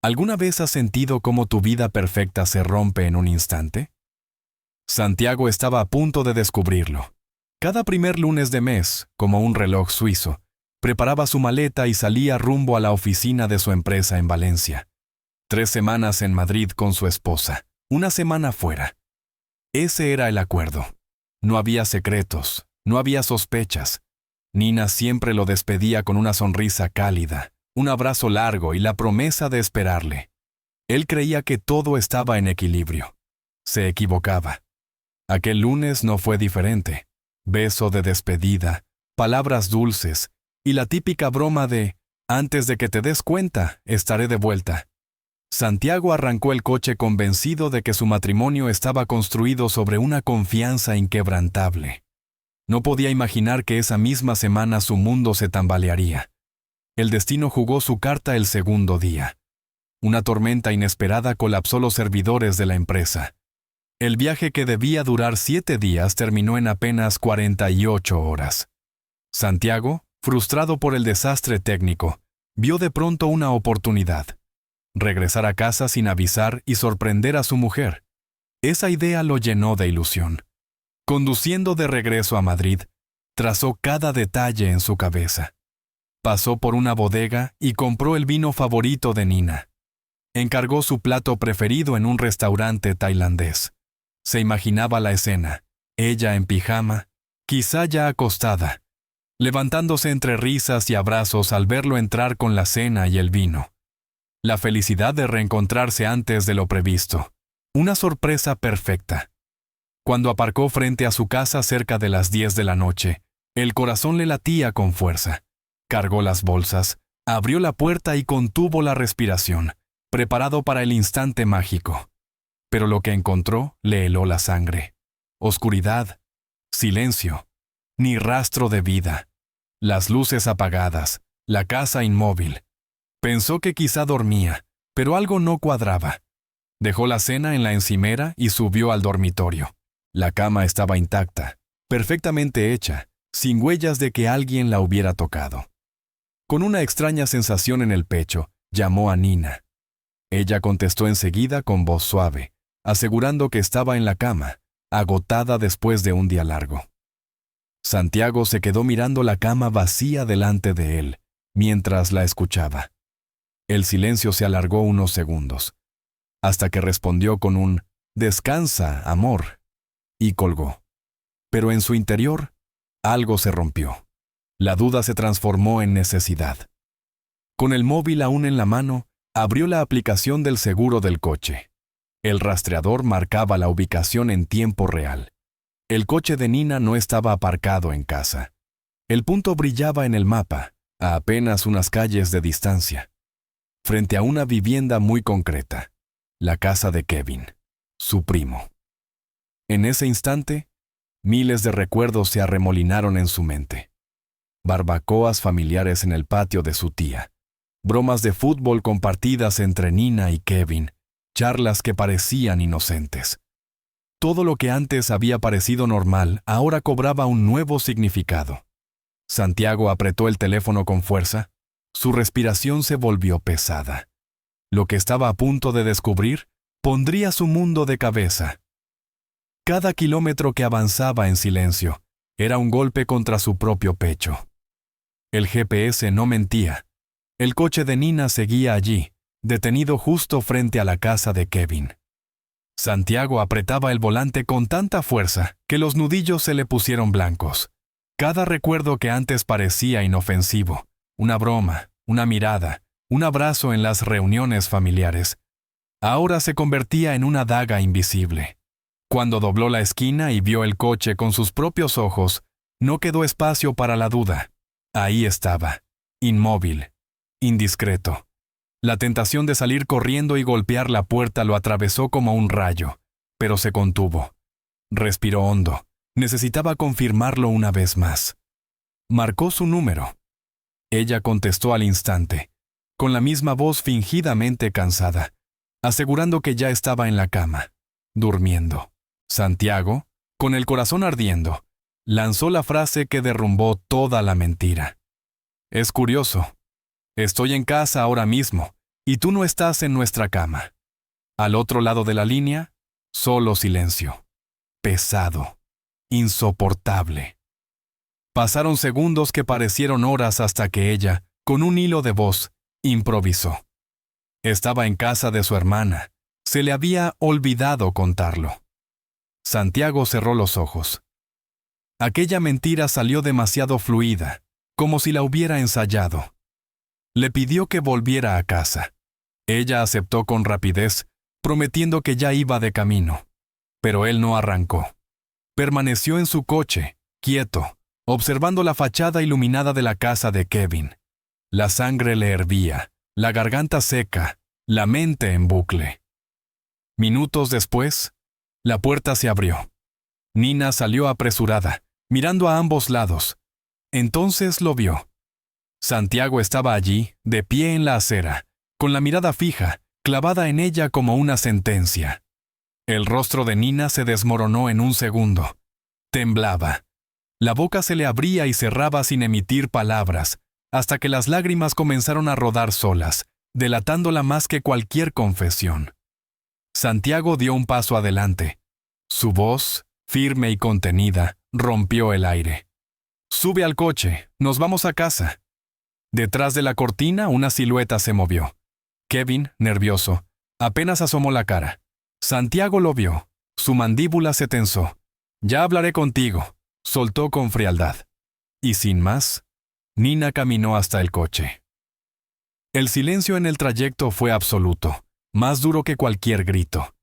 ¿Alguna vez has sentido cómo tu vida perfecta se rompe en un instante? Santiago estaba a punto de descubrirlo. Cada primer lunes de mes, como un reloj suizo, preparaba su maleta y salía rumbo a la oficina de su empresa en Valencia. 3 semanas en Madrid con su esposa, 1 semana fuera. Ese era el acuerdo. No había secretos, no había sospechas. Nina siempre lo despedía con una sonrisa cálida, un abrazo largo y la promesa de esperarle. Él creía que todo estaba en equilibrio. Se equivocaba. Aquel lunes no fue diferente. Beso de despedida, palabras dulces y la típica broma de «antes de que te des cuenta, estaré de vuelta». Santiago arrancó el coche convencido de que su matrimonio estaba construido sobre una confianza inquebrantable. No podía imaginar que esa misma semana su mundo se tambalearía. El destino jugó su carta el segundo día. Una tormenta inesperada colapsó los servidores de la empresa. El viaje que debía durar 7 días terminó en apenas 48 horas. Santiago, frustrado por el desastre técnico, vio de pronto una oportunidad. Regresar a casa sin avisar y sorprender a su mujer. Esa idea lo llenó de ilusión. Conduciendo de regreso a Madrid, trazó cada detalle en su cabeza. Pasó por una bodega y compró el vino favorito de Nina. Encargó su plato preferido en un restaurante tailandés. Se imaginaba la escena, ella en pijama, quizá ya acostada, levantándose entre risas y abrazos al verlo entrar con la cena y el vino. La felicidad de reencontrarse antes de lo previsto. Una sorpresa perfecta. Cuando aparcó frente a su casa cerca de las 10 de la noche, el corazón le latía con fuerza. Cargó las bolsas, abrió la puerta y contuvo la respiración, preparado para el instante mágico. Pero lo que encontró le heló la sangre. Oscuridad, silencio, ni rastro de vida. Las luces apagadas, la casa inmóvil. Pensó que quizá dormía, pero algo no cuadraba. Dejó la cena en la encimera y subió al dormitorio. La cama estaba intacta, perfectamente hecha, sin huellas de que alguien la hubiera tocado. Con una extraña sensación en el pecho, llamó a Nina. Ella contestó enseguida con voz suave, asegurando que estaba en la cama, agotada después de un día largo. Santiago se quedó mirando la cama vacía delante de él, mientras la escuchaba. El silencio se alargó unos segundos, hasta que respondió con un «Descansa, amor», y colgó. Pero en su interior, algo se rompió. La duda se transformó en necesidad. Con el móvil aún en la mano, abrió la aplicación del seguro del coche. El rastreador marcaba la ubicación en tiempo real. El coche de Nina no estaba aparcado en casa. El punto brillaba en el mapa, a apenas unas calles de distancia, frente a una vivienda muy concreta, la casa de Kevin, su primo. En ese instante, miles de recuerdos se arremolinaron en su mente. Barbacoas familiares en el patio de su tía, bromas de fútbol compartidas entre Nina y Kevin, charlas que parecían inocentes. Todo lo que antes había parecido normal ahora cobraba un nuevo significado. Santiago apretó el teléfono con fuerza. Su respiración se volvió pesada. Lo que estaba a punto de descubrir pondría su mundo de cabeza. Cada kilómetro que avanzaba en silencio era un golpe contra su propio pecho. El GPS no mentía. El coche de Nina seguía allí, detenido justo frente a la casa de Kevin. Santiago apretaba el volante con tanta fuerza que los nudillos se le pusieron blancos. Cada recuerdo que antes parecía inofensivo, una broma, una mirada, un abrazo en las reuniones familiares, ahora se convertía en una daga invisible. Cuando dobló la esquina y vio el coche con sus propios ojos, no quedó espacio para la duda. Ahí estaba, inmóvil, indiscreto. La tentación de salir corriendo y golpear la puerta lo atravesó como un rayo, pero se contuvo. Respiró hondo. Necesitaba confirmarlo una vez más. Marcó su número. Ella contestó al instante, con la misma voz fingidamente cansada, asegurando que ya estaba en la cama, durmiendo. Santiago, con el corazón ardiendo, lanzó la frase que derrumbó toda la mentira. Es curioso. Estoy en casa ahora mismo, y tú no estás en nuestra cama. Al otro lado de la línea, solo silencio. Pesado. Insoportable. Pasaron segundos que parecieron horas hasta que ella, con un hilo de voz, improvisó. Estaba en casa de su hermana. Se le había olvidado contarlo. Santiago cerró los ojos. Aquella mentira salió demasiado fluida, como si la hubiera ensayado. Le pidió que volviera a casa. Ella aceptó con rapidez, prometiendo que ya iba de camino. Pero él no arrancó. Permaneció en su coche, quieto, observando la fachada iluminada de la casa de Kevin. La sangre le hervía, la garganta seca, la mente en bucle. Minutos después, la puerta se abrió. Nina salió apresurada, mirando a ambos lados. Entonces lo vio. Santiago estaba allí, de pie en la acera, con la mirada fija, clavada en ella como una sentencia. El rostro de Nina se desmoronó en un segundo. Temblaba. La boca se le abría y cerraba sin emitir palabras, hasta que las lágrimas comenzaron a rodar solas, delatándola más que cualquier confesión. Santiago dio un paso adelante. Su voz, firme y contenida, rompió el aire. «Sube al coche, nos vamos a casa». Detrás de la cortina una silueta se movió. Kevin, nervioso, apenas asomó la cara. Santiago lo vio. Su mandíbula se tensó. «Ya hablaré contigo», soltó con frialdad. Y sin más, Nina caminó hasta el coche. El silencio en el trayecto fue absoluto, más duro que cualquier grito.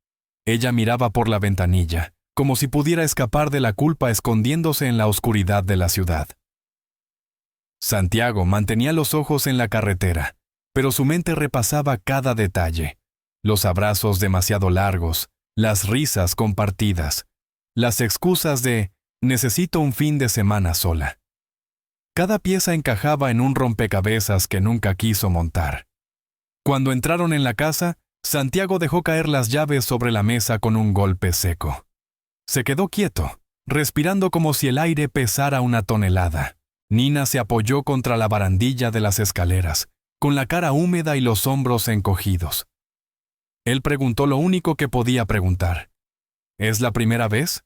Ella miraba por la ventanilla, como si pudiera escapar de la culpa escondiéndose en la oscuridad de la ciudad. Santiago mantenía los ojos en la carretera, pero su mente repasaba cada detalle. Los abrazos demasiado largos, las risas compartidas, las excusas de «necesito un fin de semana sola». Cada pieza encajaba en un rompecabezas que nunca quiso montar. Cuando entraron en la casa, Santiago dejó caer las llaves sobre la mesa con un golpe seco. Se quedó quieto, respirando como si el aire pesara una tonelada. Nina se apoyó contra la barandilla de las escaleras, con la cara húmeda y los hombros encogidos. Él preguntó lo único que podía preguntar. ¿Es la primera vez?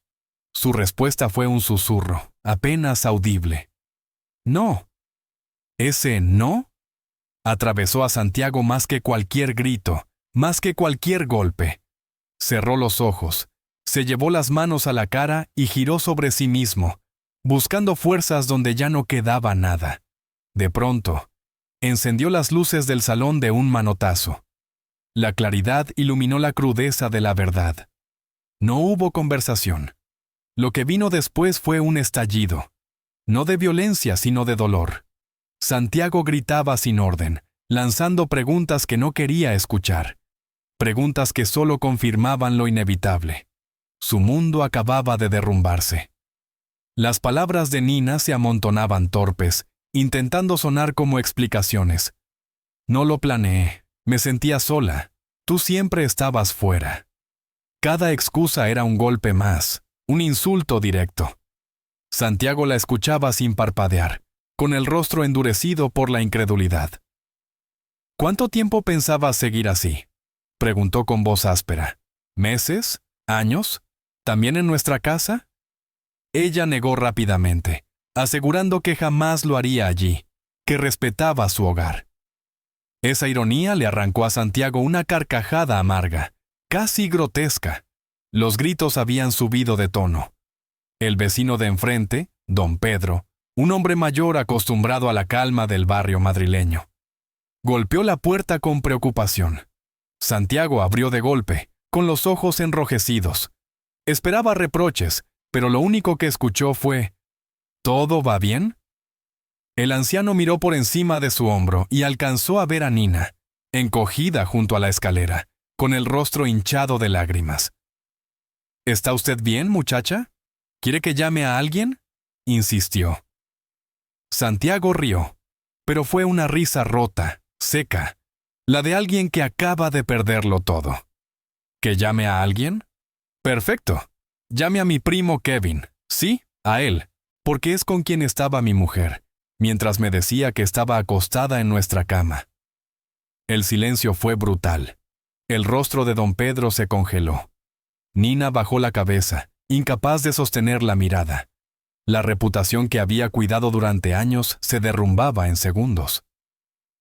Su respuesta fue un susurro, apenas audible. No. Ese no atravesó a Santiago más que cualquier grito, más que cualquier golpe. Cerró los ojos, se llevó las manos a la cara y giró sobre sí mismo, buscando fuerzas donde ya no quedaba nada. De pronto, encendió las luces del salón de un manotazo. La claridad iluminó la crudeza de la verdad. No hubo conversación. Lo que vino después fue un estallido. No de violencia, sino de dolor. Santiago gritaba sin orden, lanzando preguntas que no quería escuchar. Preguntas que solo confirmaban lo inevitable. Su mundo acababa de derrumbarse. Las palabras de Nina se amontonaban torpes, intentando sonar como explicaciones. No lo planeé, me sentía sola. Tú siempre estabas fuera. Cada excusa era un golpe más, un insulto directo. Santiago la escuchaba sin parpadear, con el rostro endurecido por la incredulidad. ¿Cuánto tiempo pensabas seguir así?, preguntó con voz áspera. ¿Meses? ¿Años? ¿También en nuestra casa? Ella negó rápidamente, asegurando que jamás lo haría allí, que respetaba su hogar. Esa ironía le arrancó a Santiago una carcajada amarga, casi grotesca. Los gritos habían subido de tono. El vecino de enfrente, don Pedro, un hombre mayor acostumbrado a la calma del barrio madrileño, golpeó la puerta con preocupación. Santiago abrió de golpe, con los ojos enrojecidos. Esperaba reproches, pero lo único que escuchó fue: ¿todo va bien? El anciano miró por encima de su hombro y alcanzó a ver a Nina, encogida junto a la escalera, con el rostro hinchado de lágrimas. ¿Está usted bien, muchacha? ¿Quiere que llame a alguien?, insistió. Santiago rió, pero fue una risa rota, seca, la de alguien que acaba de perderlo todo. ¿Que llame a alguien? Perfecto. Llame a mi primo Kevin. Sí, a él, porque es con quien estaba mi mujer, mientras me decía que estaba acostada en nuestra cama. El silencio fue brutal. El rostro de don Pedro se congeló. Nina bajó la cabeza, incapaz de sostener la mirada. La reputación que había cuidado durante años se derrumbaba en segundos.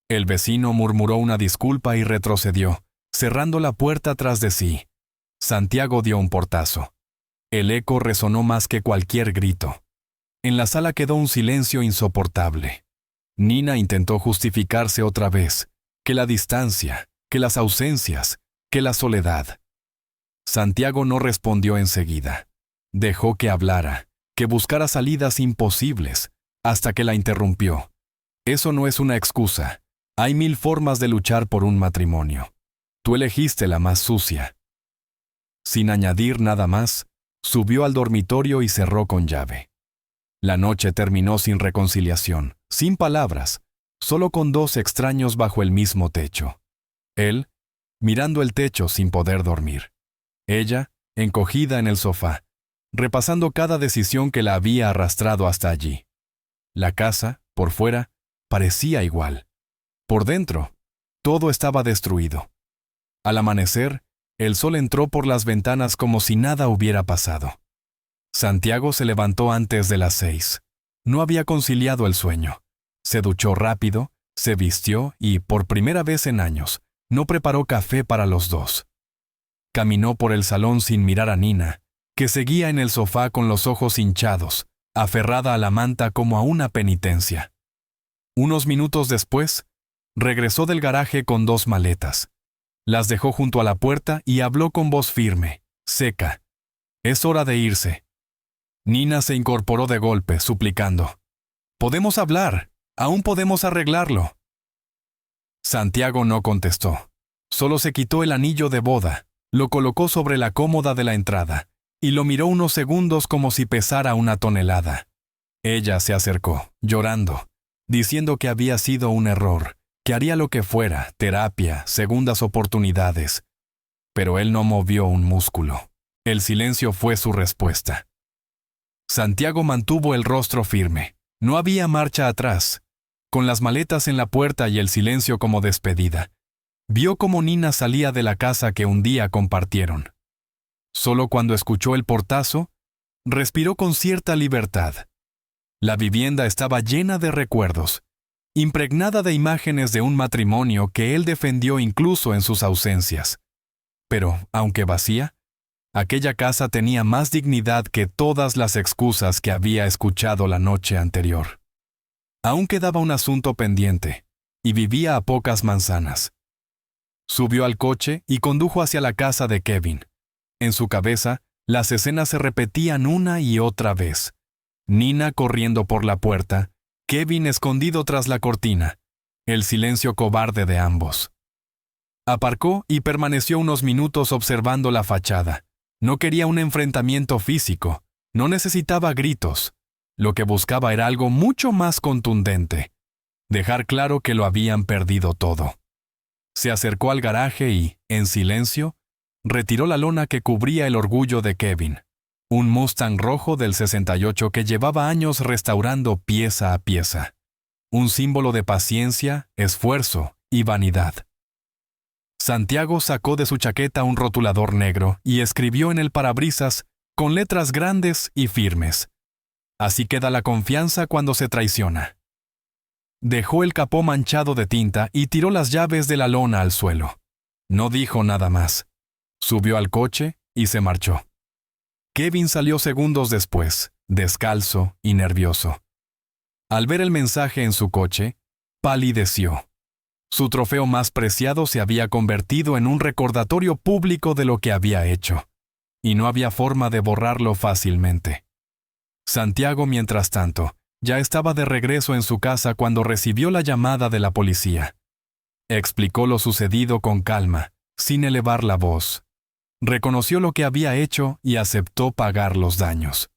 El vecino murmuró una disculpa y retrocedió, cerrando la puerta tras de sí. Santiago dio un portazo. El eco resonó más que cualquier grito. En la sala quedó un silencio insoportable. Nina intentó justificarse otra vez, que la distancia, que las ausencias, que la soledad. Santiago no respondió enseguida. Dejó que hablara, que buscara salidas imposibles, hasta que la interrumpió. Eso no es una excusa. Hay 1000 formas de luchar por un matrimonio. Tú elegiste la más sucia. Sin añadir nada más, subió al dormitorio y cerró con llave. La noche terminó sin reconciliación, sin palabras, solo con 2 extraños bajo el mismo techo. Él, mirando el techo sin poder dormir. Ella, encogida en el sofá, repasando cada decisión que la había arrastrado hasta allí. La casa, por fuera, parecía igual. Por dentro, todo estaba destruido. Al amanecer, el sol entró por las ventanas como si nada hubiera pasado. Santiago se levantó antes de las 6. No había conciliado el sueño. Se duchó rápido, se vistió y, por primera vez en años, no preparó café para los dos. Caminó por el salón sin mirar a Nina, que seguía en el sofá con los ojos hinchados, aferrada a la manta como a una penitencia. Unos minutos después, regresó del garaje con 2 maletas. Las dejó junto a la puerta y habló con voz firme, seca. Es hora de irse. Nina se incorporó de golpe, suplicando. Podemos hablar, aún podemos arreglarlo. Santiago no contestó. Solo se quitó el anillo de boda, lo colocó sobre la cómoda de la entrada, y lo miró unos segundos como si pesara 1 tonelada. Ella se acercó, llorando, diciendo que había sido un error, que haría lo que fuera, terapia, segundas oportunidades. Pero él no movió un músculo. El silencio fue su respuesta. Santiago mantuvo el rostro firme. No había marcha atrás. Con las maletas en la puerta y el silencio como despedida, vio cómo Nina salía de la casa que un día compartieron. Solo cuando escuchó el portazo, respiró con cierta libertad. La vivienda estaba llena de recuerdos, impregnada de imágenes de un matrimonio que él defendió incluso en sus ausencias. Pero, aunque vacía, aquella casa tenía más dignidad que todas las excusas que había escuchado la noche anterior. Aún quedaba un asunto pendiente, y vivía a pocas manzanas. Subió al coche y condujo hacia la casa de Kevin. En su cabeza, las escenas se repetían una y otra vez. Nina corriendo por la puerta, Kevin escondido tras la cortina, el silencio cobarde de ambos. Aparcó y permaneció unos minutos observando la fachada. No quería un enfrentamiento físico, no necesitaba gritos. Lo que buscaba era algo mucho más contundente. Dejar claro que lo habían perdido todo. Se acercó al garaje y, en silencio, retiró la lona que cubría el orgullo de Kevin. Un Mustang rojo del 68 que llevaba años restaurando pieza a pieza. Un símbolo de paciencia, esfuerzo y vanidad. Santiago sacó de su chaqueta un rotulador negro y escribió en el parabrisas, con letras grandes y firmes. Así queda la confianza cuando se traiciona. Dejó el capó manchado de tinta y tiró las llaves de la lona al suelo. No dijo nada más. Subió al coche y se marchó. Kevin salió segundos después, descalzo y nervioso. Al ver el mensaje en su coche, palideció. Su trofeo más preciado se había convertido en un recordatorio público de lo que había hecho, y no había forma de borrarlo fácilmente. Santiago, mientras tanto, ya estaba de regreso en su casa cuando recibió la llamada de la policía. Explicó lo sucedido con calma, sin elevar la voz. Reconoció lo que había hecho y aceptó pagar los daños.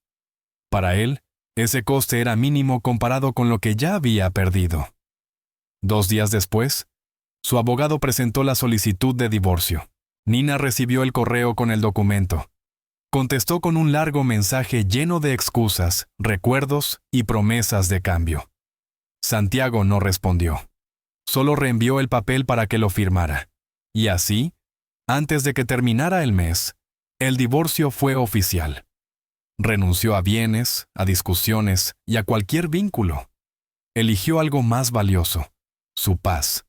Para él, ese coste era mínimo comparado con lo que ya había perdido. 2 días después, su abogado presentó la solicitud de divorcio. Nina recibió el correo con el documento. Contestó con un largo mensaje lleno de excusas, recuerdos y promesas de cambio. Santiago no respondió. Solo reenvió el papel para que lo firmara. Y así, antes de que terminara el mes, el divorcio fue oficial. Renunció a bienes, a discusiones y a cualquier vínculo. Eligió algo más valioso, su paz.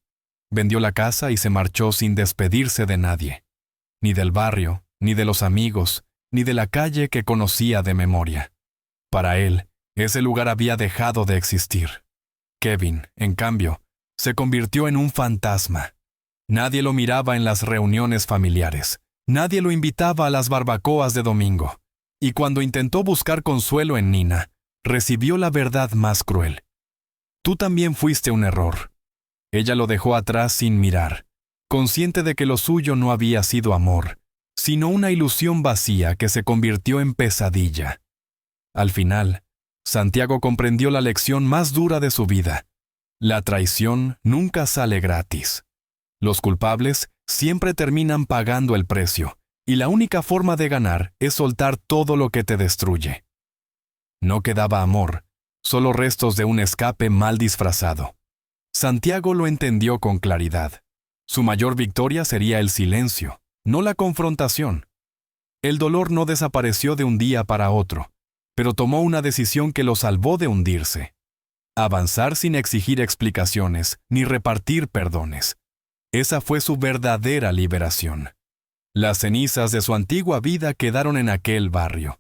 Vendió la casa y se marchó sin despedirse de nadie, ni del barrio, ni de los amigos, ni de la calle que conocía de memoria. Para él, ese lugar había dejado de existir. Kevin, en cambio, se convirtió en un fantasma. Nadie lo miraba en las reuniones familiares. Nadie lo invitaba a las barbacoas de domingo. Y cuando intentó buscar consuelo en Nina, recibió la verdad más cruel. Tú también fuiste un error. Ella lo dejó atrás sin mirar, consciente de que lo suyo no había sido amor, sino una ilusión vacía que se convirtió en pesadilla. Al final, Santiago comprendió la lección más dura de su vida. La traición nunca sale gratis. Los culpables siempre terminan pagando el precio, y la única forma de ganar es soltar todo lo que te destruye. No quedaba amor, solo restos de un escape mal disfrazado. Santiago lo entendió con claridad. Su mayor victoria sería el silencio, no la confrontación. El dolor no desapareció de un día para otro, pero tomó una decisión que lo salvó de hundirse. Avanzar sin exigir explicaciones ni repartir perdones. Esa fue su verdadera liberación. Las cenizas de su antigua vida quedaron en aquel barrio.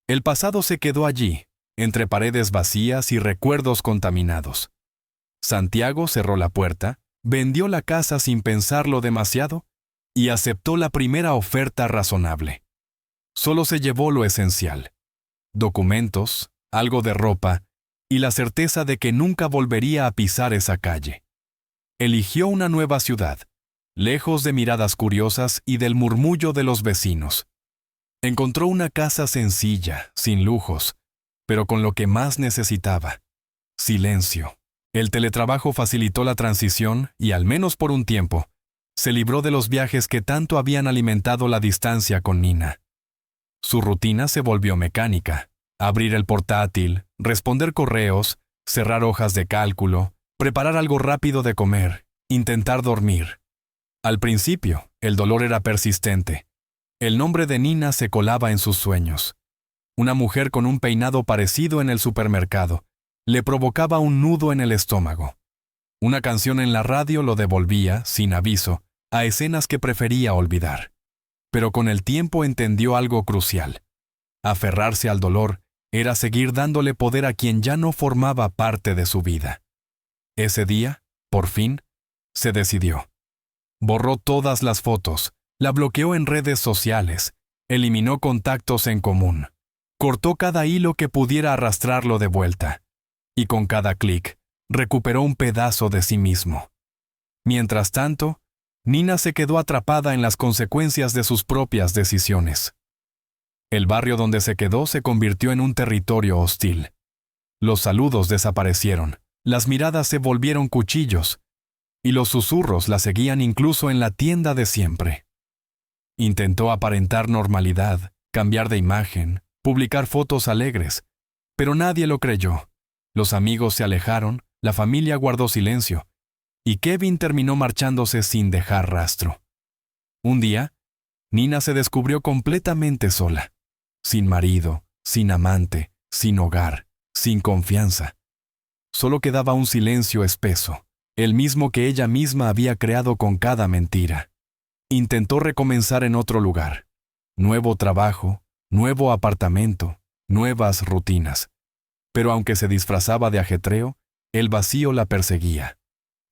El pasado se quedó allí, entre paredes vacías y recuerdos contaminados. Santiago cerró la puerta, vendió la casa sin pensarlo demasiado y aceptó la primera oferta razonable. Solo se llevó lo esencial: documentos, algo de ropa y la certeza de que nunca volvería a pisar esa calle. Eligió una nueva ciudad, lejos de miradas curiosas y del murmullo de los vecinos. Encontró una casa sencilla, sin lujos, pero con lo que más necesitaba: silencio. El teletrabajo facilitó la transición y, al menos por un tiempo, se libró de los viajes que tanto habían alimentado la distancia con Nina. Su rutina se volvió mecánica: abrir el portátil, responder correos, cerrar hojas de cálculo, preparar algo rápido de comer, intentar dormir. Al principio, el dolor era persistente. El nombre de Nina se colaba en sus sueños. Una mujer con un peinado parecido en el supermercado le provocaba un nudo en el estómago. Una canción en la radio lo devolvía, sin aviso, a escenas que prefería olvidar. Pero con el tiempo entendió algo crucial. Aferrarse al dolor era seguir dándole poder a quien ya no formaba parte de su vida. Ese día, por fin, se decidió. Borró todas las fotos, la bloqueó en redes sociales, eliminó contactos en común, cortó cada hilo que pudiera arrastrarlo de vuelta, y con cada clic, recuperó un pedazo de sí mismo. Mientras tanto, Nina se quedó atrapada en las consecuencias de sus propias decisiones. El barrio donde se quedó se convirtió en un territorio hostil. Los saludos desaparecieron, las miradas se volvieron cuchillos, y los susurros la seguían incluso en la tienda de siempre. Intentó aparentar normalidad, cambiar de imagen, publicar fotos alegres, pero nadie lo creyó. Los amigos se alejaron, la familia guardó silencio, y Kevin terminó marchándose sin dejar rastro. Un día, Nina se descubrió completamente sola, sin marido, sin amante, sin hogar, sin confianza. Solo quedaba un silencio espeso, el mismo que ella misma había creado con cada mentira. Intentó recomenzar en otro lugar. Nuevo trabajo, nuevo apartamento, nuevas rutinas. Pero aunque se disfrazaba de ajetreo, el vacío la perseguía.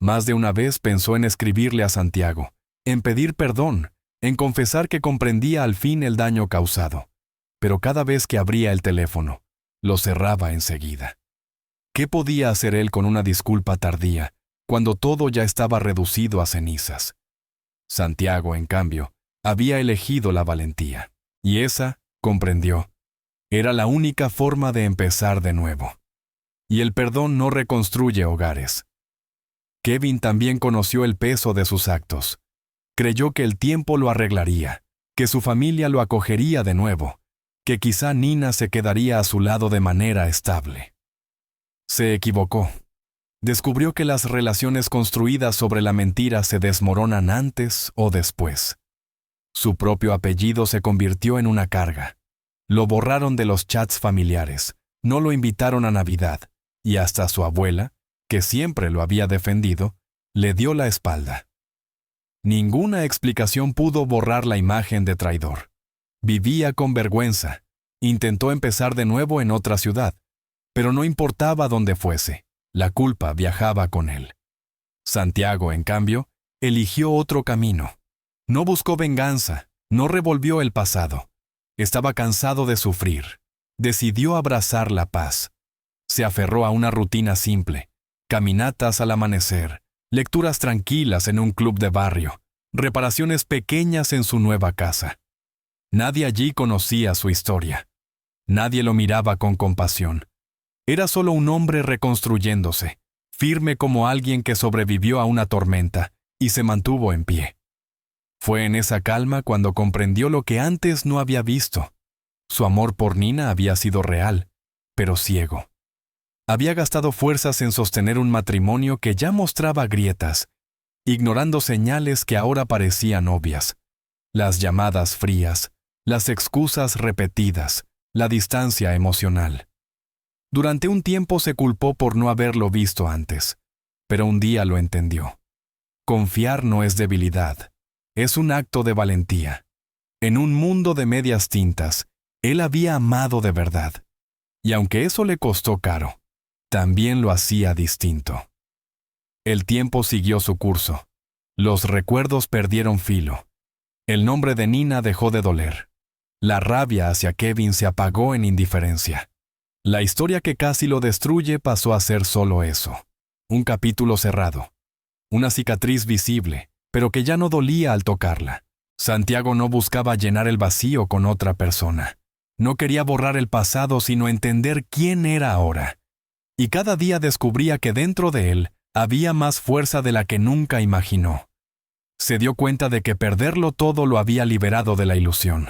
Más de una vez pensó en escribirle a Santiago, en pedir perdón, en confesar que comprendía al fin el daño causado. Pero cada vez que abría el teléfono, lo cerraba enseguida. ¿Qué podía hacer él con una disculpa tardía, cuando todo ya estaba reducido a cenizas? Santiago, en cambio, había elegido la valentía, y esa, comprendió, era la única forma de empezar de nuevo. Y el perdón no reconstruye hogares. Kevin también conoció el peso de sus actos. Creyó que el tiempo lo arreglaría, que su familia lo acogería de nuevo, que quizá Nina se quedaría a su lado de manera estable. Se equivocó. Descubrió que las relaciones construidas sobre la mentira se desmoronan antes o después. Su propio apellido se convirtió en una carga. Lo borraron de los chats familiares, no lo invitaron a Navidad, y hasta su abuela, que siempre lo había defendido, le dio la espalda. Ninguna explicación pudo borrar la imagen de traidor. Vivía con vergüenza. Intentó empezar de nuevo en otra ciudad, pero no importaba dónde fuese, la culpa viajaba con él. Santiago, en cambio, eligió otro camino. No buscó venganza, no revolvió el pasado. Estaba cansado de sufrir. Decidió abrazar la paz. Se aferró a una rutina simple: caminatas al amanecer, lecturas tranquilas en un club de barrio, reparaciones pequeñas en su nueva casa. Nadie allí conocía su historia. Nadie lo miraba con compasión. Era solo un hombre reconstruyéndose, firme como alguien que sobrevivió a una tormenta y se mantuvo en pie. Fue en esa calma cuando comprendió lo que antes no había visto. Su amor por Nina había sido real, pero ciego. Había gastado fuerzas en sostener un matrimonio que ya mostraba grietas, ignorando señales que ahora parecían obvias. Las llamadas frías, las excusas repetidas, la distancia emocional. Durante un tiempo se culpó por no haberlo visto antes, pero un día lo entendió. Confiar no es debilidad, es un acto de valentía. En un mundo de medias tintas, él había amado de verdad. Y aunque eso le costó caro, también lo hacía distinto. El tiempo siguió su curso. Los recuerdos perdieron filo. El nombre de Nina dejó de doler. La rabia hacia Kevin se apagó en indiferencia. La historia que casi lo destruye pasó a ser solo eso. Un capítulo cerrado. Una cicatriz visible, pero que ya no dolía al tocarla. Santiago no buscaba llenar el vacío con otra persona. No quería borrar el pasado, sino entender quién era ahora. Y cada día descubría que dentro de él había más fuerza de la que nunca imaginó. Se dio cuenta de que perderlo todo lo había liberado de la ilusión.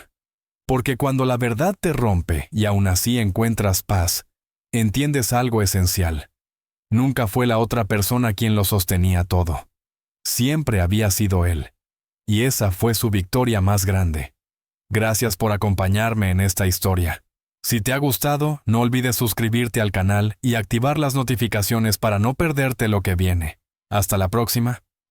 Porque cuando la verdad te rompe y aún así encuentras paz, entiendes algo esencial. Nunca fue la otra persona quien lo sostenía todo. Siempre había sido él. Y esa fue su victoria más grande. Gracias por acompañarme en esta historia. Si te ha gustado, no olvides suscribirte al canal y activar las notificaciones para no perderte lo que viene. Hasta la próxima.